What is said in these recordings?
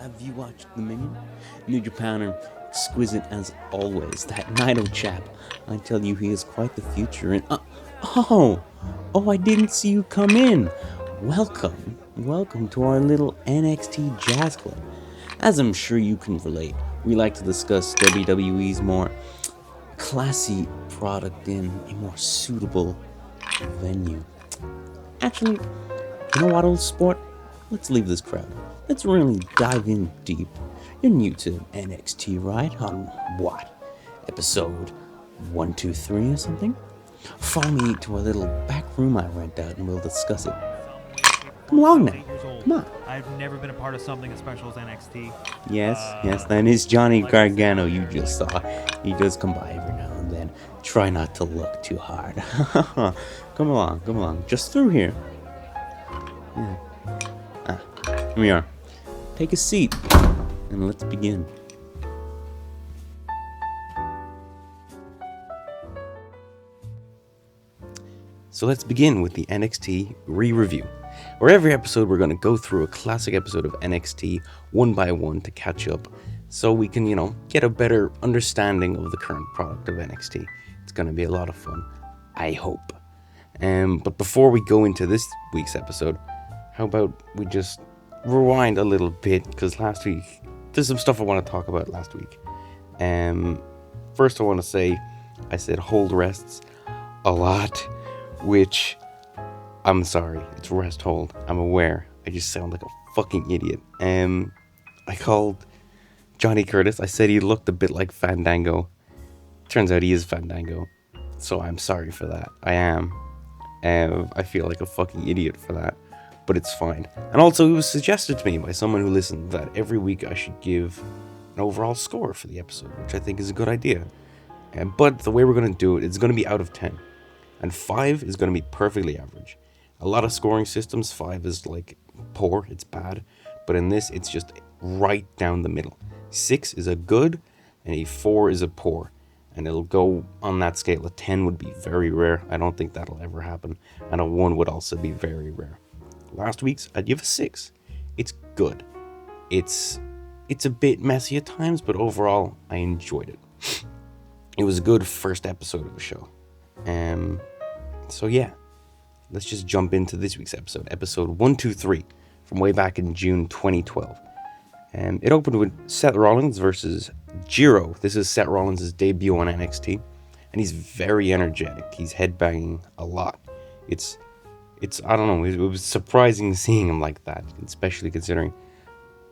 Have you watched The Minion? New Japaner, exquisite as always. That Naito chap, I tell you, he is quite the future. And I didn't see you come in. Welcome to our little NXT Jazz Club. As I'm sure you can relate, we like to discuss WWE's more classy product in a more suitable venue. Actually, you know what, old sport? Let's leave this crowd. Let's really dive in deep. You're new to NXT, right? On what? Episode 123 or something? Follow me to a little back room I rent out and we'll discuss it. Come along now. Come on. I've never been a part of something as special as NXT. Yes, that is Johnny Gargano you just saw. He does come by every now and then. Try not to look too hard. Come along. Just through here. Yeah. Here we are. Take a seat and let's begin. So let's begin with the NXT re-review, where every episode we're going to go through a classic episode of NXT one by one to catch up so we can, get a better understanding of the current product of NXT. It's going to be a lot of fun, I hope. But before we go into this week's episode, how about we just rewind a little bit, because last week, there's some stuff I want to talk about last week. First I want to say, I said hold rests a lot, which, I'm sorry, it's rest hold, I'm aware, I just sound like a fucking idiot. I called Johnny Curtis, I said he looked a bit like Fandango. Turns out he is Fandango, so I'm sorry for that, I am. I feel like a fucking idiot for that, but it's fine. And also, it was suggested to me by someone who listened that every week I should give an overall score for the episode, which I think is a good idea. But the way we're going to do it, it's going to be out of 10. And 5 is going to be perfectly average. A lot of scoring systems, 5 is like poor, it's bad. But in this, it's just right down the middle. 6 is a good, and a 4 is a poor. And it'll go on that scale. A 10 would be very rare. I don't think that'll ever happen. And a 1 would also be very rare. Last week's, I'd give a 6. It's good. It's a bit messy at times, but overall, I enjoyed it. It was a good first episode of the show. So yeah, let's just jump into this week's episode. Episode 123 from way back in June 2012. It opened with Seth Rollins versus Jiro. This is Seth Rollins' debut on NXT, and he's very energetic. He's headbanging a lot. It's I don't know, it was surprising seeing him like that, especially considering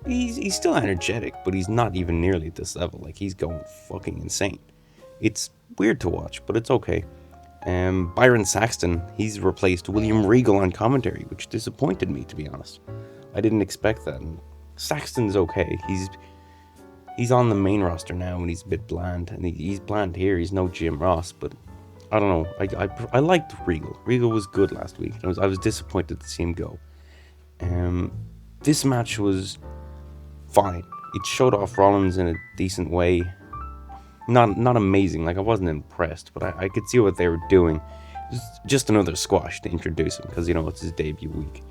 he's still energetic, but he's not even nearly at this level. Like, he's going fucking insane. It's weird to watch, but it's okay. Byron Saxton, he's replaced William Regal on commentary, which disappointed me, to be honest. I didn't expect that. And Saxton's okay. He's on the main roster now, and he's a bit bland. And he's bland here. He's no Jim Ross, but I don't know. I liked Regal. Regal was good last week. I was disappointed to see him go. This match was fine. It showed off Rollins in a decent way. Not amazing, like I wasn't impressed, but I could see what they were doing. It was just another squash to introduce him, because it's his debut week.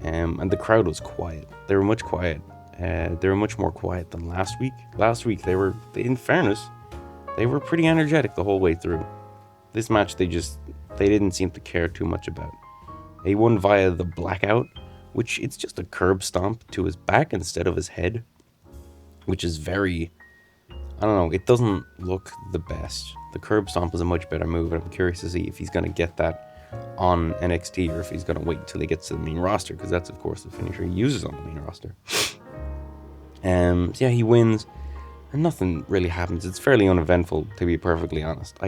And the crowd was quiet. They were much more quiet than last week. Last week in fairness, they were pretty energetic the whole way through. This match they didn't seem to care too much about. He won via the blackout, which it's just a curb stomp to his back instead of his head, which is very, I don't know, it doesn't look the best. The curb stomp is a much better move, and I'm curious to see if he's going to get that on NXT or if he's going to wait until he gets to the main roster, because that's, of course, the finisher he uses on the main roster. So yeah, he wins, and nothing really happens. It's fairly uneventful, to be perfectly honest.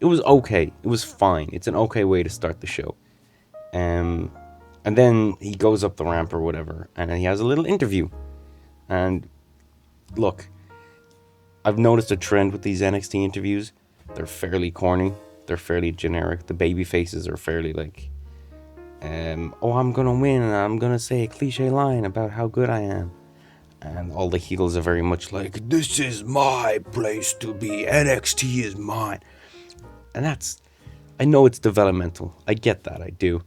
It was okay. It was fine. It's an okay way to start the show. And then he goes up the ramp or whatever, and then he has a little interview. And look, I've noticed a trend with these NXT interviews. They're fairly corny. They're fairly generic. The baby faces are fairly like, I'm gonna win and I'm gonna say a cliche line about how good I am. And all the heels are very much like, this is my place to be. NXT is mine. And I know it's developmental. I get that, I do.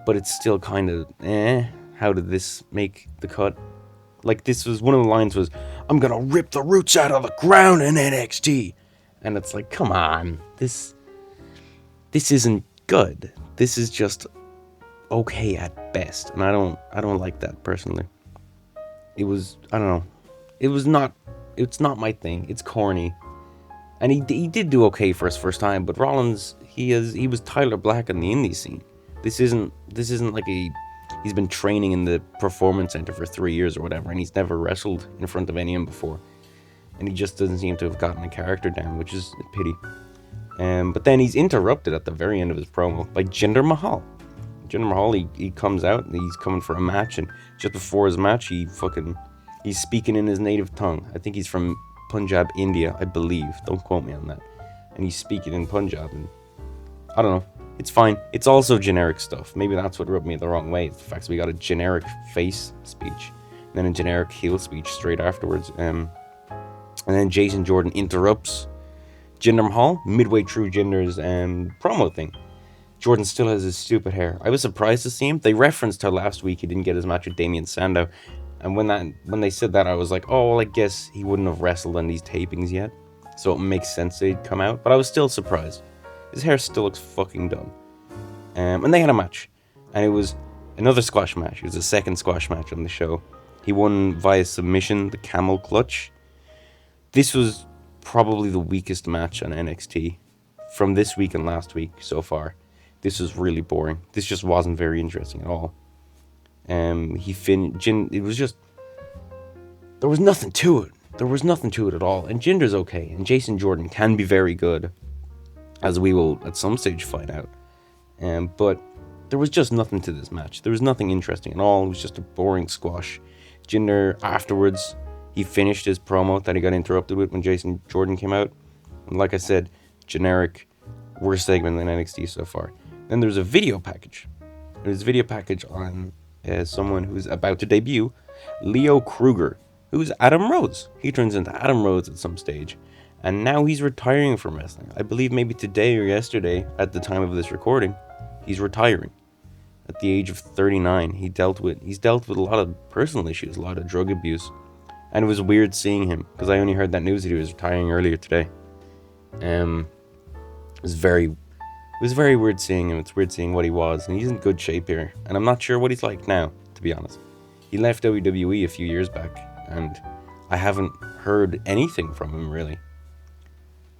But it's still kind of, how did this make the cut? Like, this was, one of the lines was, "I'm gonna rip the roots out of the ground in NXT." And it's like, come on, this isn't good. This is just okay at best, and I don't like that personally. It was, I don't know, it's not my thing. It's corny, and he did do okay for his first time, but Rollins, he was Tyler Black in the indie scene. This isn't like he's been training in the performance center for 3 years or whatever, and he's never wrestled in front of anyone before, and he just doesn't seem to have gotten a character down, which is a pity. But then he's interrupted at the very end of his promo by Jinder Mahal. Jinder Mahal, he comes out, and he's coming for a match, and just before his match, he's speaking in his native tongue. I think he's from Punjab, India, I believe. Don't quote me on that. And he's speaking in Punjab, and I don't know. It's fine. It's also generic stuff. Maybe that's what rubbed me the wrong way. It's the fact that we got a generic face speech, and then a generic heel speech straight afterwards. And then Jason Jordan interrupts Jinder Mahal midway through Jinder's promo thing. Jordan still has his stupid hair. I was surprised to see him. They referenced how last week he didn't get his match with Damien Sandow, and when they said that, I was like, oh, well, I guess he wouldn't have wrestled on these tapings yet, so it makes sense that he'd come out. But I was still surprised. His hair still looks fucking dumb. And they had a match, and it was another squash match. It was the second squash match on the show. He won via submission, the camel clutch. This was probably the weakest match on NXT from this week and last week so far. This was really boring. This just wasn't very interesting at all. It was just, there was nothing to it. There was nothing to it at all. And Jinder's okay, and Jason Jordan can be very good, as we will at some stage find out. But there was just nothing to this match. There was nothing interesting at all. It was just a boring squash. Jinder, afterwards, he finished his promo that he got interrupted with when Jason Jordan came out. And like I said, generic, worst segment in NXT so far. Then there's a video package. There's a video package on someone who's about to debut, Leo Kruger, who's Adam Rose. He turns into Adam Rose at some stage. And now he's retiring from wrestling. I believe maybe today or yesterday, at the time of this recording, he's retiring. At the age of 39, he's dealt with a lot of personal issues, a lot of drug abuse. And it was weird seeing him, because I only heard that news that he was retiring earlier today. It was very weird seeing him. It's weird seeing what he was, and he's in good shape here. And I'm not sure what he's like now, to be honest. He left WWE a few years back, and I haven't heard anything from him, really.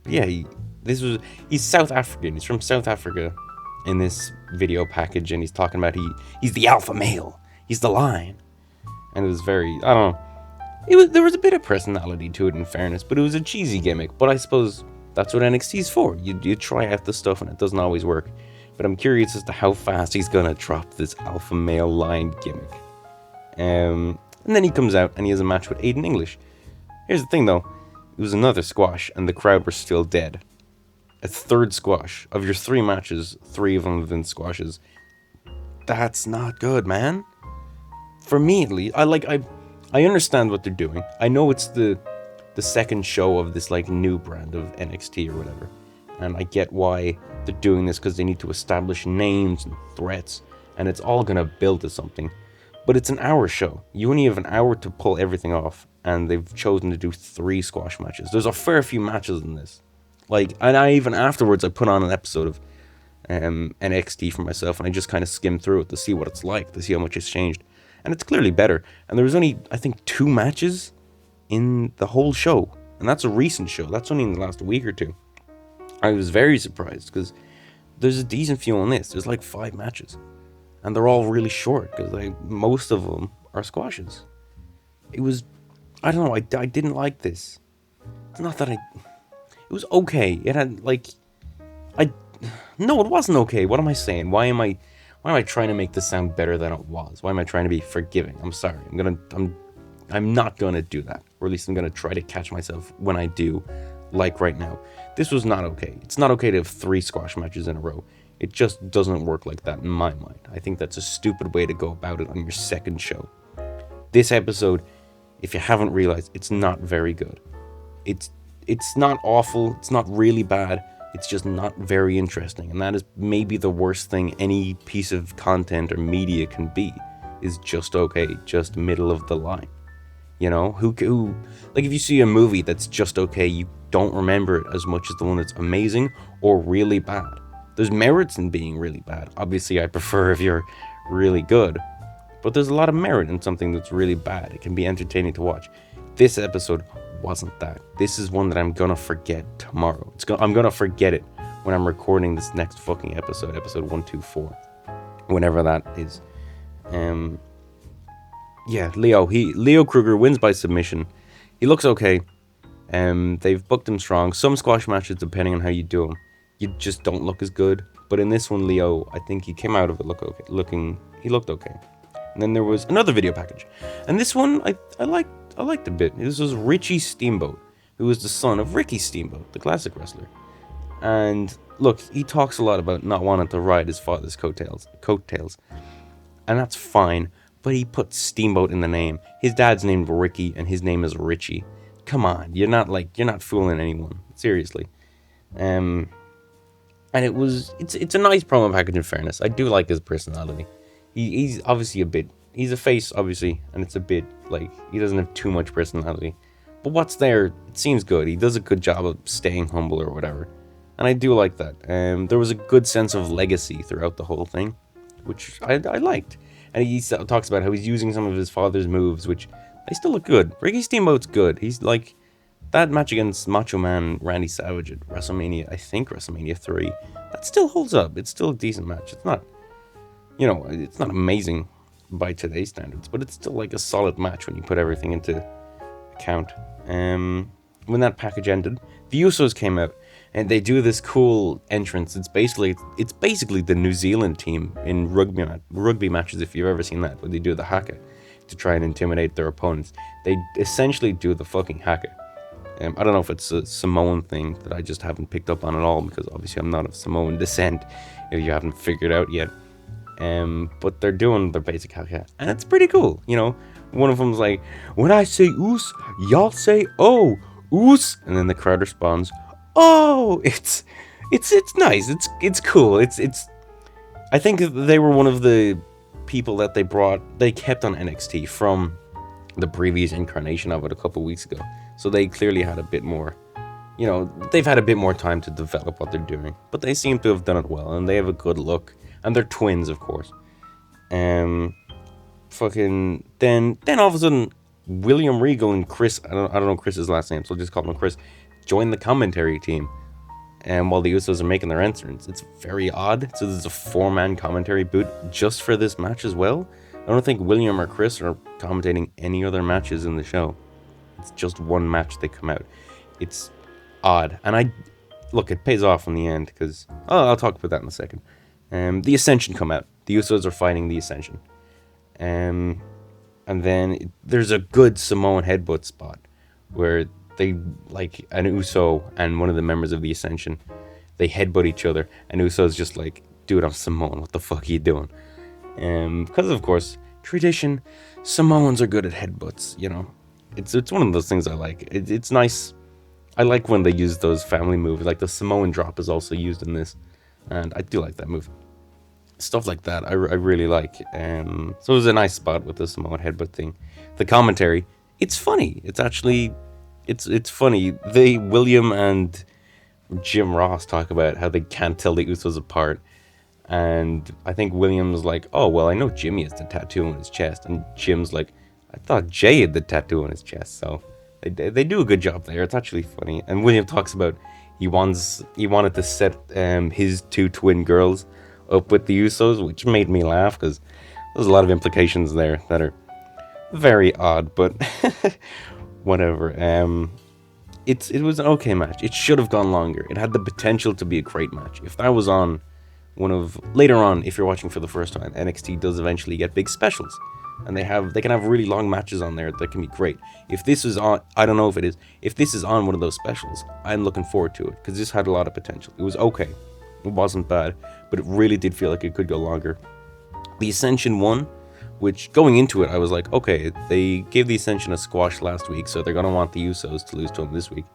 But yeah, he's South African. He's from South Africa in this video package, and he's talking about he's the alpha male. He's the lion. And it was very, I don't know. There was a bit of personality to it, in fairness, but it was a cheesy gimmick. But I suppose that's what NXT's for. You try out the stuff, and it doesn't always work. But I'm curious as to how fast he's gonna drop this alpha male lion gimmick. And then he comes out, and he has a match with Aiden English. Here's the thing, though. It was another squash, and the crowd were still dead. A third squash. Of your 3 matches, 3 of them have been squashes. That's not good, man. For me, at least. I understand what they're doing. I know it's the second show of this, like, new brand of NXT or whatever. And I get why they're doing this, because they need to establish names and threats. And it's all going to build to something. But it's an hour show. You only have an hour to pull everything off. And they've chosen to do 3 squash matches. There's a fair few matches in this. And I even afterwards, I put on an episode of NXT for myself. And I just kind of skimmed through it to see what it's like. To see how much it's changed. And it's clearly better. And there was only, I think, 2 matches in the whole show. And that's a recent show. That's only in the last week or 2. I was very surprised. Because there's a decent few on this. There's like 5 matches. And they're all really short. Because most of them are squashes. It was, I don't know, I didn't like this. It's not that it was okay. It had, no, it wasn't okay. What am I saying? Why am I trying to make this sound better than it was? Why am I trying to be forgiving? I'm sorry. I'm not gonna do that. Or at least I'm gonna try to catch myself when I do, like right now. This was not okay. It's not okay to have 3 squash matches in a row. It just doesn't work like that in my mind. I think that's a stupid way to go about it on your second show. This episode, if you haven't realized, it's not very good. It's not awful, it's not really bad, it's just not very interesting. And that is maybe the worst thing any piece of content or media can be, is just okay, just middle of the line. You know, who like if you see a movie that's just okay, you don't remember it as much as the one that's amazing or really bad. There's merits in being really bad. Obviously, I prefer if you're really good, but there's a lot of merit in something that's really bad. It can be entertaining to watch. This episode wasn't that. This is one that I'm gonna forget tomorrow. I'm gonna forget it when I'm recording this next fucking episode 124, whenever that is. Yeah, Leo Kruger wins by submission. He looks okay. They've booked him strong. Some squash matches, depending on how you do them, you just don't look as good. But in this one, Leo, I think he came out of it he looked okay. And then there was another video package, and this one I liked a bit. This was Richie Steamboat, who was the son of Ricky Steamboat, the classic wrestler. And look, he talks a lot about not wanting to ride his father's coattails, and that's fine. But he put Steamboat in the name. His dad's named Ricky, and his name is Richie. Come on, you're not fooling anyone, seriously. And it's a nice promo package. In fairness, I do like his personality. He's obviously he's a face, obviously, and it's a bit like he doesn't have too much personality. But what's there, it seems good. He does a good job of staying humble or whatever, and I do like that. There was a good sense of legacy throughout the whole thing, which I liked. And he talks about how he's using some of his father's moves, which they still look good. Ricky Steamboat's good. He's like that match against Macho Man Randy Savage at WrestleMania, I think WrestleMania 3. That still holds up. It's still a decent match. It's not, it's not amazing by today's standards, but it's still like a solid match when you put everything into account. When that package ended, the Usos came out. And they do this cool entrance. It's basically the New Zealand team in rugby matches, if you've ever seen that, where they do the haka to try and intimidate their opponents. They essentially do the fucking haka. I don't know if it's a Samoan thing that I just haven't picked up on at all, because obviously I'm not of Samoan descent, if you haven't figured out yet. But they're doing their basic haka, and it's pretty cool. One of them's like, when I say oos, y'all say oh, oos, and then the crowd responds, oh, it's nice. It's cool. I think they were one of the people that they kept on NXT from the previous incarnation of it a couple weeks ago. So they clearly had a bit more, they've had a bit more time to develop what they're doing. But they seem to have done it well, and they have a good look. And they're twins, of course. Then all of a sudden, William Regal and Chris, I don't know Chris's last name, so I'll just call him Chris, join the commentary team, and while the Usos are making their entrance. It's very odd. So there's a 4-man commentary booth just for this match as well. I don't think William or Chris are commentating any other matches in the show. It's just one match they come out. It's odd, and it pays off in the end, because I'll talk about that in a second. The Ascension come out. The Usos are fighting the Ascension, and then there's a good Samoan headbutt spot where they, like, an Uso and one of the members of the Ascension, they headbutt each other, and Uso's just like, dude, I'm Samoan, what the fuck are you doing? Because of course, tradition, Samoans are good at headbutts, It's one of those things I like. It's nice. I like when they use those family moves, like the Samoan drop is also used in this, and I do like that move. Stuff like that I really like. So it was a nice spot with the Samoan headbutt thing. The commentary, it's funny. It's actually it's funny. William and Jim Ross talk about how they can't tell the Usos apart, and I think William's like, oh well, I know Jimmy has the tattoo on his chest, and Jim's like, I thought Jay had the tattoo on his chest. So they do a good job there. It's actually funny. And William talks about he wanted to set his 2 twin girls up with the Usos, which made me laugh, because there's a lot of implications there that are very odd, but whatever. It was an okay match. It should have gone longer. It had the potential to be a great match. If that was on later on, if you're watching for the first time, NXT does eventually get big specials, and they can have really long matches on there that can be great. If this is on, I don't know if it is. If this is on one of those specials, I'm looking forward to it, because this had a lot of potential. It was okay. It wasn't bad, but it really did feel like it could go longer. The Ascension won, which going into it, I was like, okay, they gave the Ascension a squash last week, so they're going to want the Usos to lose to them this week,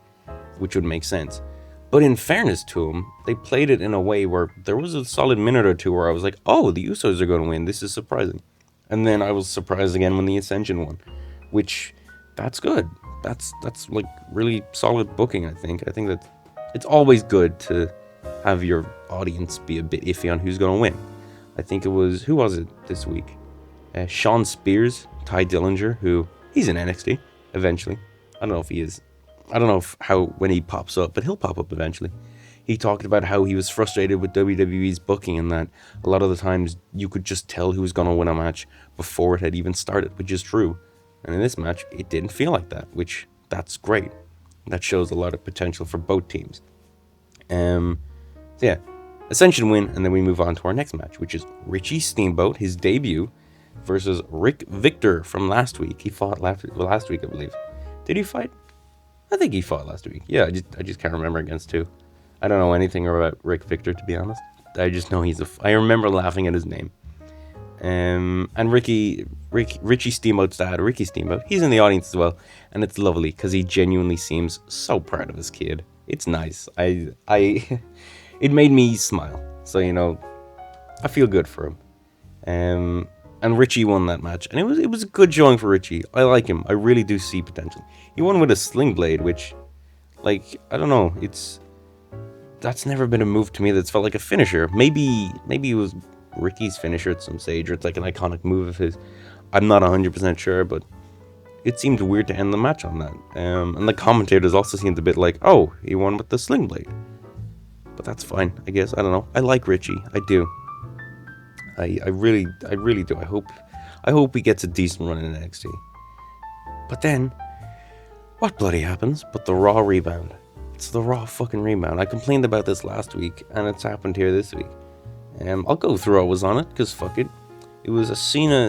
which would make sense. But in fairness to them, they played it in a way where there was a solid minute or two where I was like, oh, the Usos are going to win. This is surprising. And then I was surprised again when the Ascension won, which that's good. That's like really solid booking. I think that it's always good to have your audience be a bit iffy on who's going to win. I think it was, who was it this week? Sean Spears, Ty Dillinger, who he's in NXT eventually. I don't know if he is. I don't know how when he pops up, but he'll pop up eventually. He talked about how he was frustrated with WWE's booking and that a lot of the times you could just tell who was going to win a match before it had even started, which is true. And in this match, it didn't feel like that, which that's great. That shows a lot of potential for both teams. So yeah, Ascension win, and then we move on to our next match, which is Richie Steamboat, his debut, versus Rick Victor from last week. He fought last week, I believe. Did he fight? I think he fought last week. Yeah, I just can't remember against who. I don't know anything about Rick Victor, to be honest. I just know I remember laughing at his name. And Richie Steamboat's dad, Ricky Steamboat, he's in the audience as well, and it's lovely because he genuinely seems so proud of his kid. It's nice. It made me smile. So I feel good for him. And Richie won that match, and it was a good showing for Richie. I like him. I really do see potential. He won with a sling blade, which, I don't know. That's never been a move to me that's felt like a finisher. Maybe it was Ricky's finisher at some stage, or it's like an iconic move of his. I'm not 100% sure, but it seemed weird to end the match on that. And the commentators also seemed a bit like, oh, he won with the sling blade. But that's fine, I guess. I don't know. I like Richie. I do. I really do. I hope he gets a decent run in NXT. But then, what bloody happens but the Raw rebound? It's the Raw fucking rebound. I complained about this last week, and it's happened here this week. I'll go through what was on it, because fuck it. It was a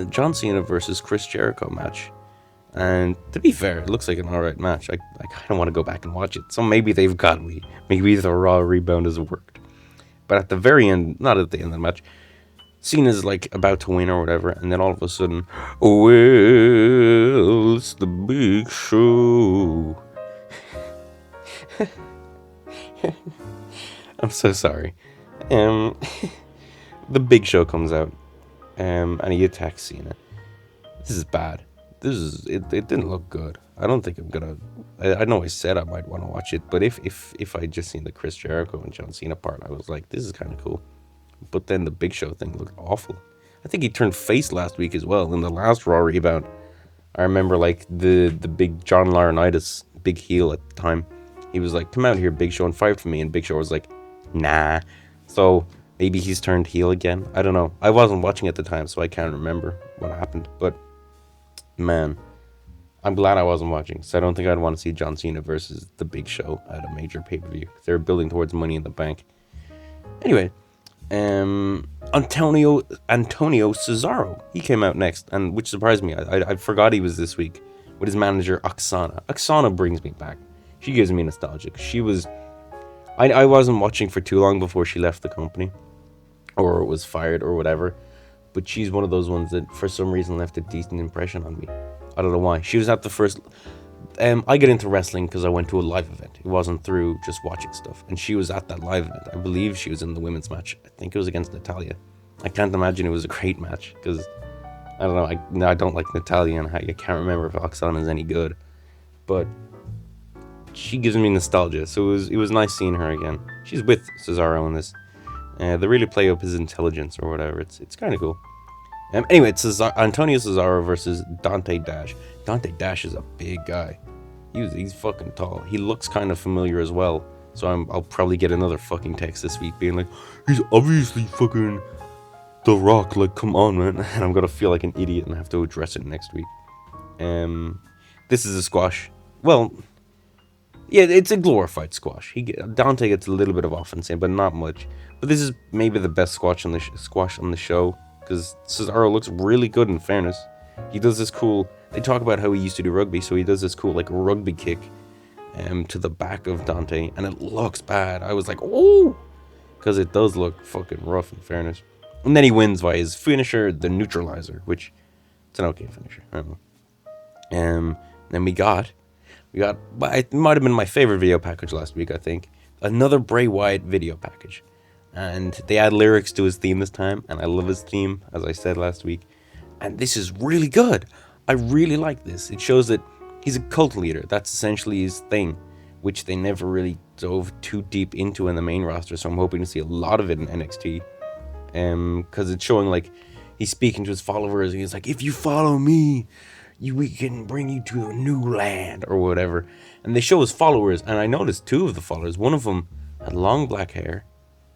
John Cena versus Chris Jericho match. And to be fair, it looks like an alright match. I kind of want to go back and watch it. So maybe they've got me. Maybe the Raw rebound has worked. But at the very end, not at the end of the match, Cena's about to win or whatever, and then all of a sudden, well, it's the big show. I'm so sorry. The Big Show comes out, and he attacks Cena. This is bad. It didn't look good. I don't think I'm gonna. I know I said I might want to watch it, but if I just seen the Chris Jericho and John Cena part, I was like, this is kind of cool. But then the Big Show thing looked awful. I think he turned face last week as well in the last Raw rebound. I remember the big John Laurinaitis, big heel at the time. He was like, come out here, Big Show, and fight for me. And Big Show was like, nah. So maybe he's turned heel again. I don't know. I wasn't watching at the time, so I can't remember what happened. But, man, I'm glad I wasn't watching. So I don't think I'd want to see John Cena versus the Big Show at a major pay-per-view. They're building towards Money in the Bank. Anyway, Antonio Cesaro. He came out next, and which surprised me. I forgot he was this week with his manager, Oksana. Oksana brings me back. She gives me nostalgia. She was... I wasn't watching for too long before she left the company. Or was fired or whatever. But she's one of those ones that for some reason left a decent impression on me. I don't know why. She was at the first... I get into wrestling because I went to a live event. It wasn't through just watching stuff. And she was at that live event. I believe she was in the women's match. I think it was against Natalya. I can't imagine it was a great match. Because, I don't know. I don't like Natalya. And I can't remember if Oksana is any good. But... she gives me nostalgia, so it was nice seeing her again. She's with Cesaro in this. They really play up his intelligence or whatever. It's kind of cool. Anyway, it's Antonio Cesaro versus Dante Dash. Dante Dash is a big guy. He's fucking tall. He looks kind of familiar as well. So I'll probably get another fucking text this week being like, he's obviously fucking The Rock. Like, come on, man. And I'm gonna feel like an idiot and have to address it next week. This is a squash. Well... yeah, it's a glorified squash. Dante gets a little bit of offense in, but not much. But this is maybe the best squash on the show, because Cesaro looks really good, in fairness. He does this cool... they talk about how he used to do rugby, so he does this cool, rugby kick to the back of Dante, and it looks bad. I was like, oh! Because it does look fucking rough, in fairness. And then he wins by his finisher, the neutralizer, which... it's an okay finisher. I don't know. Then we got, it might have been my favorite video package last week, I think. Another Bray Wyatt video package. And they add lyrics to his theme this time, and I love his theme, as I said last week. And this is really good. I really like this. It shows that He's a cult leader. That's essentially his thing, which they never really dove too deep into in the main roster. So I'm hoping to see a lot of it in NXT. Because it's showing like he's speaking to his followers, and he's like, if you follow me, we can bring you to a new land or whatever. And they show his followers, and I noticed two of the followers. One of them had long black hair,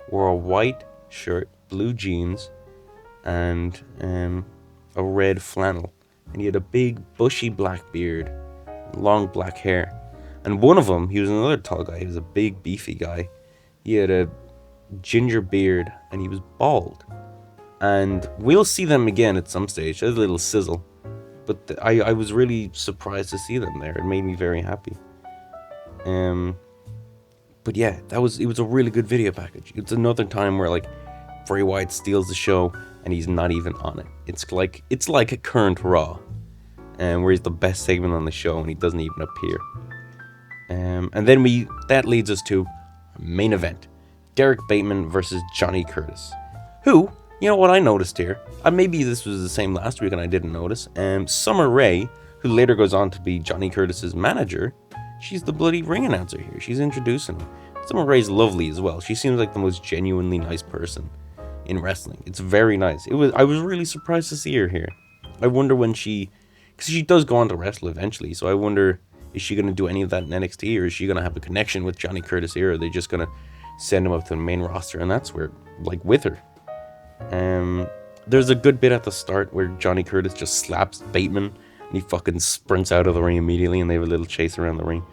wore a white shirt, blue jeans, and a red flannel. And he had a big bushy black beard, long black hair. And one of them, he was another tall guy. He was a big beefy guy. He had a ginger beard, and he was bald. And we'll see them again at some stage. There's a little sizzle. But I was really surprised to see them there. It made me very happy. But yeah, it was a really good video package. It's another time where like Bray Wyatt steals the show and he's not even on it. It's like a current Raw, where he's the best segment on the show and he doesn't even appear. And then that leads us to our main event: Derek Bateman versus Johnny Curtis. Who, you know what I noticed here? Maybe this was the same last week and I didn't notice. Summer Rae, who later goes on to be Johnny Curtis's manager, she's the bloody ring announcer here. She's introducing him. Summer Rae's lovely as well. She seems like the most genuinely nice person in wrestling. It's very nice. I was really surprised to see her here. I wonder when because she does go on to wrestle eventually, so I wonder, is she going to do any of that in NXT, or is she going to have a connection with Johnny Curtis here, or are they just going to send him up to the main roster, and that's where, like, with her. There's a good bit at the start where Johnny Curtis just slaps Bateman, and he fucking sprints out of the ring immediately, and they have a little chase around the ring.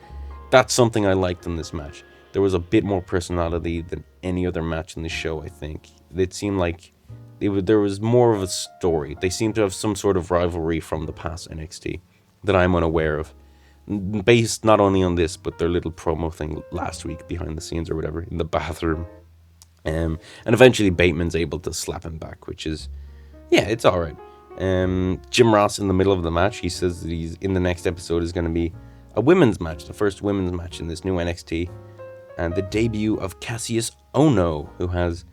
That's something I liked in this match. There was a bit more personality than any other match in the show, I think. It seemed like there was more of a story. They seemed to have some sort of rivalry from the past NXT that I'm unaware of. Based not only on this, but their little promo thing last week behind the scenes or whatever, in the bathroom. And eventually Bateman's able to slap him back, which is, yeah, it's alright. Jim Ross in the middle of the match, he says that he's in the next episode is going to be a women's match, the first women's match in this new NXT, and the debut of Cassius Ohno, who has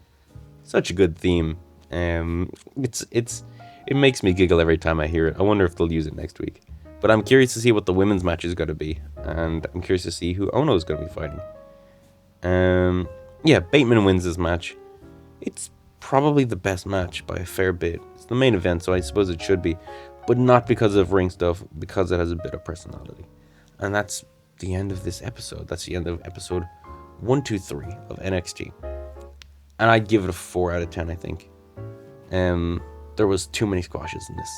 such a good theme. It makes me giggle every time I hear it. I wonder if they'll use it next week. But I'm curious to see what the women's match is going to be, and I'm curious to see who Ohno is going to be fighting. Yeah, Bateman wins this match. It's probably the best match by a fair bit. It's the main event, so I suppose it should be, but not because of ring stuff, because it has a bit of personality. And that's the end of this episode. That's the end of episode 123 of NXT. And I'd give it a 4 out of 10, I think. There was too many squashes in this.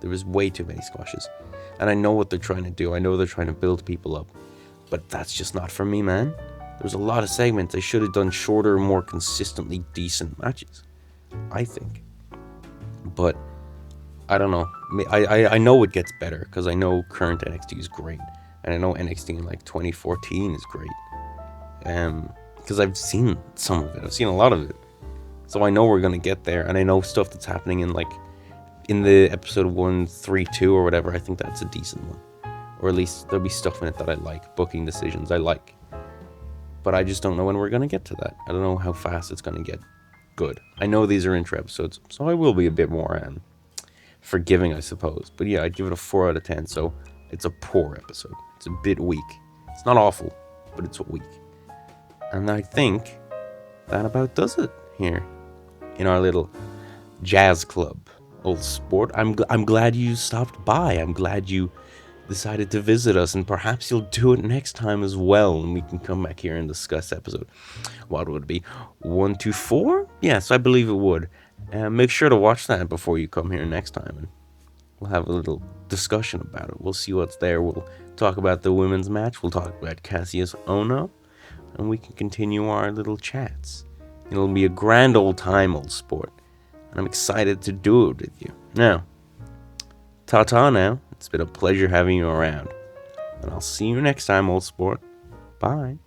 There was way too many squashes. And I know what they're trying to do. I know they're trying to build people up. But that's just not for me, man. There was a lot of segments. They should have done shorter, more consistently decent matches, I think. But I don't know. I know it gets better because I know current NXT is great. And I know NXT in like 2014 is great. Because I've seen some of it. I've seen a lot of it. So I know we're going to get there. And I know stuff that's happening in the episode 132 or whatever. I think that's a decent one. Or at least there'll be stuff in it that I like. Booking decisions I like. But I just don't know when we're going to get to that. I don't know how fast it's going to get good. I know these are intro episodes, so I will be a bit more forgiving, I suppose. But yeah, I'd give it a 4 out of 10, so it's a poor episode. It's a bit weak. It's not awful, but it's weak. And I think that about does it here in our little jazz club, old sport. I'm glad you stopped by. I'm glad you decided to visit us, and perhaps you'll do it next time as well, and we can come back here and discuss episode, what would it be, 124? Yes, I believe it would. Make sure to watch that before you come here next time, and we'll have a little discussion about it. We'll see what's there. We'll talk about the women's match. We'll talk about Cassius Ohno, and we can continue our little chats. It'll be a grand old time, old sport, and I'm excited to do it with you. Now, ta-ta now. It's been a pleasure having you around. And I'll see you next time, old sport. Bye.